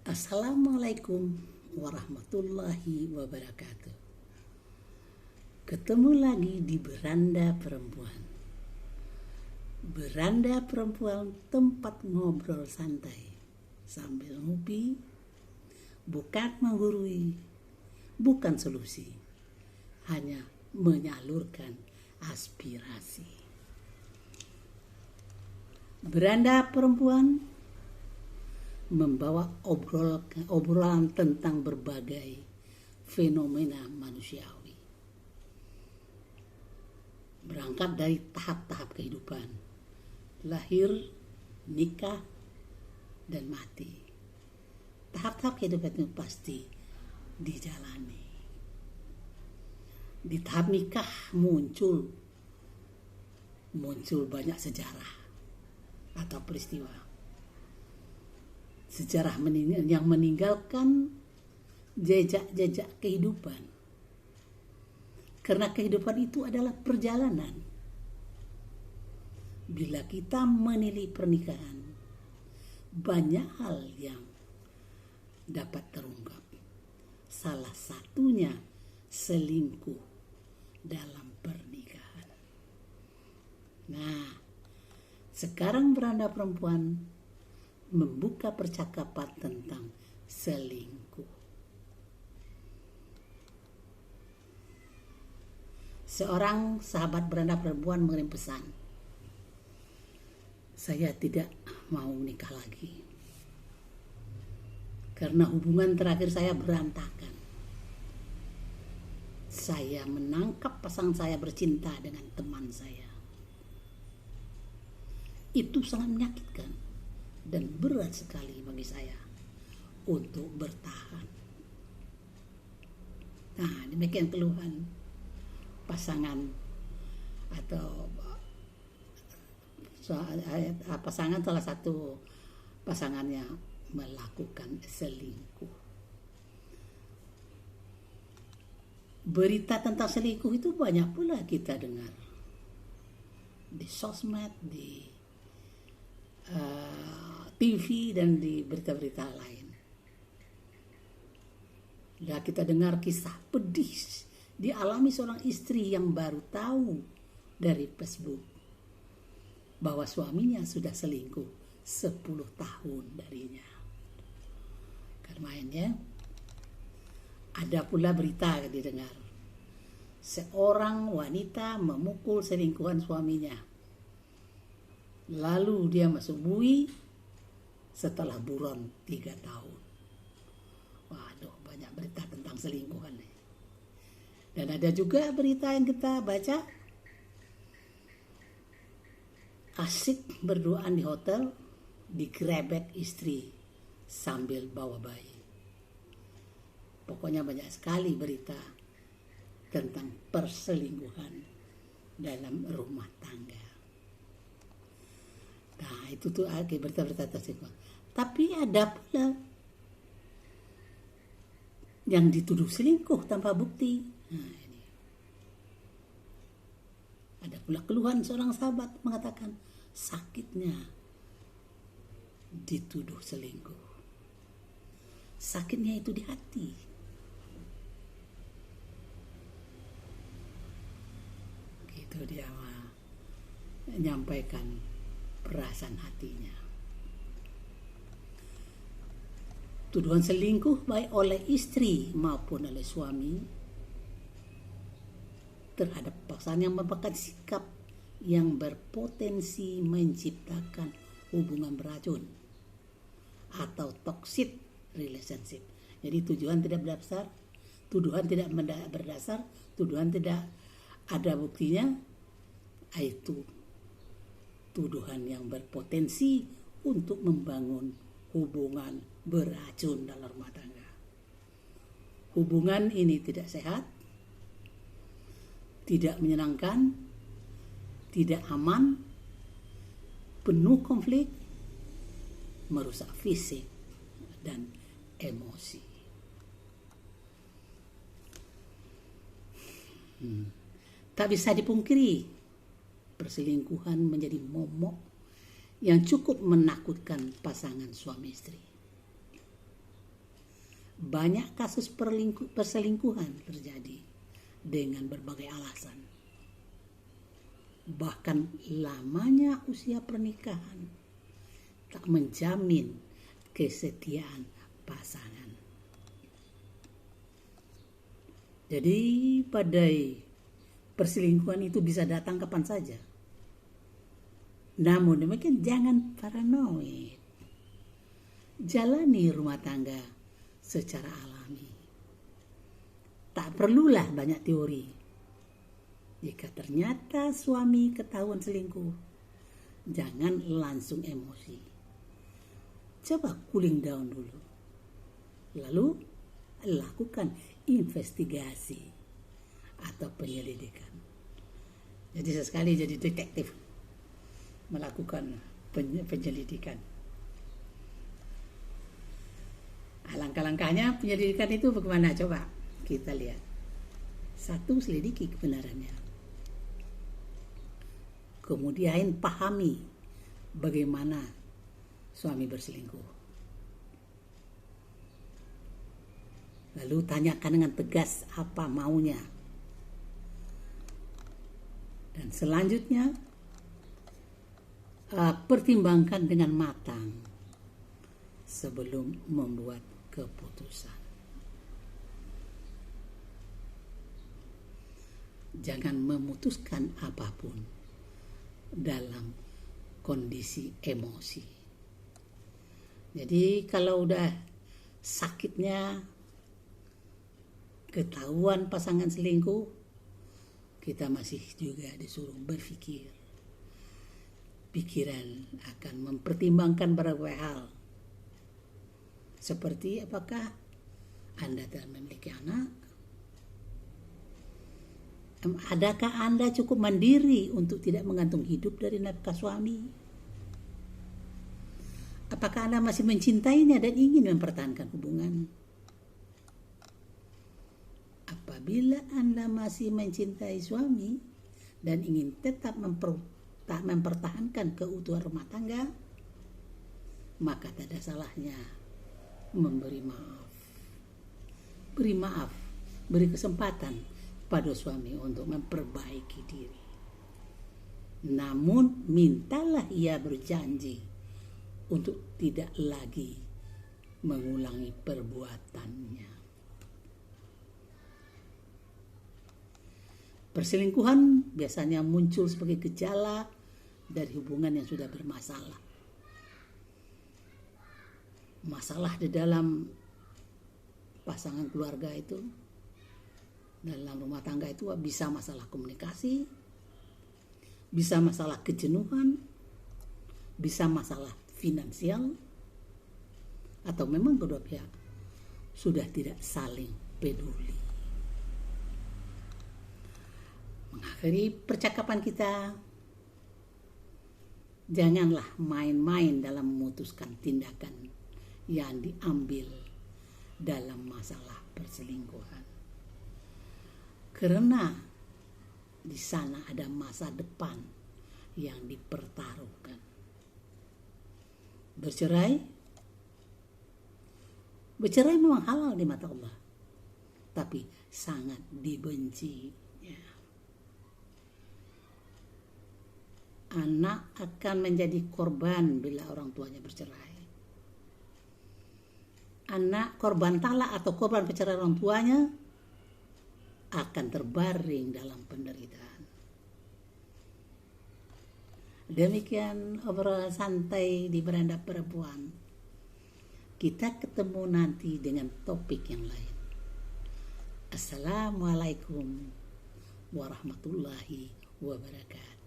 Assalamualaikum warahmatullahi wabarakatuh. Ketemu lagi di Beranda Perempuan. Beranda Perempuan tempat ngobrol santai sambil ngopi, bukan menggurui, bukan solusi, hanya menyalurkan aspirasi. Beranda Perempuan membawa obrolan tentang berbagai fenomena manusiawi. Berangkat dari tahap-tahap kehidupan, lahir, nikah, dan mati. Tahap-tahap kehidupan itu pasti dijalani. Di tahap nikah muncul banyak sejarah atau peristiwa. Sejarah yang meninggalkan jejak-jejak kehidupan. Karena kehidupan itu adalah perjalanan. Bila kita menilai pernikahan, banyak hal yang dapat terungkap. Salah satunya selingkuh dalam pernikahan. Nah, sekarang Beranda Perempuan membuka percakapan tentang selingkuh. Seorang sahabat Beranda Perempuan mengirim pesan, saya tidak mau nikah lagi karena hubungan terakhir saya berantakan. Saya menangkap pasangan saya bercinta dengan teman saya. Itu sangat menyakitkan dan berat sekali bagi saya untuk bertahan. Nah, demikian keluhan pasangan atau pasangan salah satu pasangannya melakukan selingkuh. Berita tentang selingkuh itu banyak pula kita dengar di sosmed, di TV dan di berita-berita lain. Ya, kita dengar kisah pedih dialami seorang istri yang baru tahu dari Facebook bahwa suaminya sudah selingkuh 10 tahun darinya. Karena mainnya ada pula berita didengar. Seorang wanita memukul selingkuhan suaminya. Lalu dia masuk bui setelah buron 3 tahun. Waduh, banyak berita tentang selingkuhan. Dan ada juga berita yang kita baca, asik berduaan di hotel, digrebek istri sambil bawa bayi. Pokoknya banyak sekali berita tentang perselingkuhan dalam rumah tangga. Nah, itu tuh berita-berita tersebut. Tapi ada pula yang dituduh selingkuh tanpa bukti. Nah, ini. Ada pula keluhan seorang sahabat mengatakan sakitnya dituduh selingkuh. Sakitnya itu di hati. Gitu dia menyampaikan perasaan hatinya. Tuduhan selingkuh baik oleh istri maupun oleh suami terhadap pasangan yang merupakan sikap yang berpotensi menciptakan hubungan beracun atau toxic relationship. Jadi tuduhan tidak berdasar, tuduhan tidak ada buktinya, itu tuduhan yang berpotensi untuk membangun hubungan beracun dalam rumah tangga. Hubungan ini tidak sehat, tidak menyenangkan, tidak aman, penuh konflik, merusak fisik dan emosi. Tak bisa dipungkiri, perselingkuhan menjadi momok yang cukup menakutkan pasangan suami istri. banyak kasus perselingkuhan terjadi dengan berbagai alasan. Bahkan lamanya usia pernikahan tak menjamin kesetiaan pasangan. Jadi badai perselingkuhan itu bisa datang kapan saja. Namun demikian jangan paranoid. Jalani rumah tangga secara alami. Tak perlulah banyak teori. Jika ternyata suami ketahuan selingkuh, jangan langsung emosi. Coba cooling down dulu. Lalu lakukan investigasi atau penyelidikan. Jadi sesekali jadi detektif, melakukan penyelidikan. Langkah-langkahnya penyelidikan itu bagaimana? Coba kita lihat. 1, selidiki kebenarannya. Kemudian pahami bagaimana suami berselingkuh. Lalu tanyakan dengan tegas apa maunya. Dan selanjutnya pertimbangkan dengan matang sebelum membuat keputusan. Jangan memutuskan apapun dalam kondisi emosi. Jadi kalau udah sakitnya ketahuan pasangan selingkuh, kita masih juga disuruh berpikir. Pikiran akan mempertimbangkan berbagai hal. Seperti apakah Anda telah memiliki anak? Adakah Anda cukup mandiri untuk tidak menggantung hidup dari nafkah suami? Apakah Anda masih mencintainya dan ingin mempertahankan hubungan? Apabila Anda masih mencintai suami dan ingin tetap mempertahankan keutuhan rumah tangga, maka tak ada salahnya memberi maaf. Beri maaf, beri kesempatan pada suami untuk memperbaiki diri. Namun mintalah ia berjanji untuk tidak lagi mengulangi perbuatannya. Perselingkuhan biasanya muncul sebagai gejala dari hubungan yang sudah bermasalah. Masalah di dalam pasangan keluarga itu, dalam rumah tangga itu bisa masalah komunikasi, bisa masalah kejenuhan, bisa masalah finansial, atau memang kedua pihak sudah tidak saling peduli. Mengakhiri percakapan kita, janganlah main-main dalam memutuskan tindakan yang diambil dalam masalah perselingkuhan. Karena di sana ada masa depan yang dipertaruhkan. Bercerai memang halal di mata Allah, tapi sangat dibenci. Anak akan menjadi korban bila orang tuanya bercerai. Anak korban talak atau korban perceraian orang tuanya akan terbaring dalam penderitaan. Demikian obrolan santai di Beranda Perempuan. Kita ketemu nanti dengan topik yang lain. Assalamualaikum warahmatullahi wabarakatuh.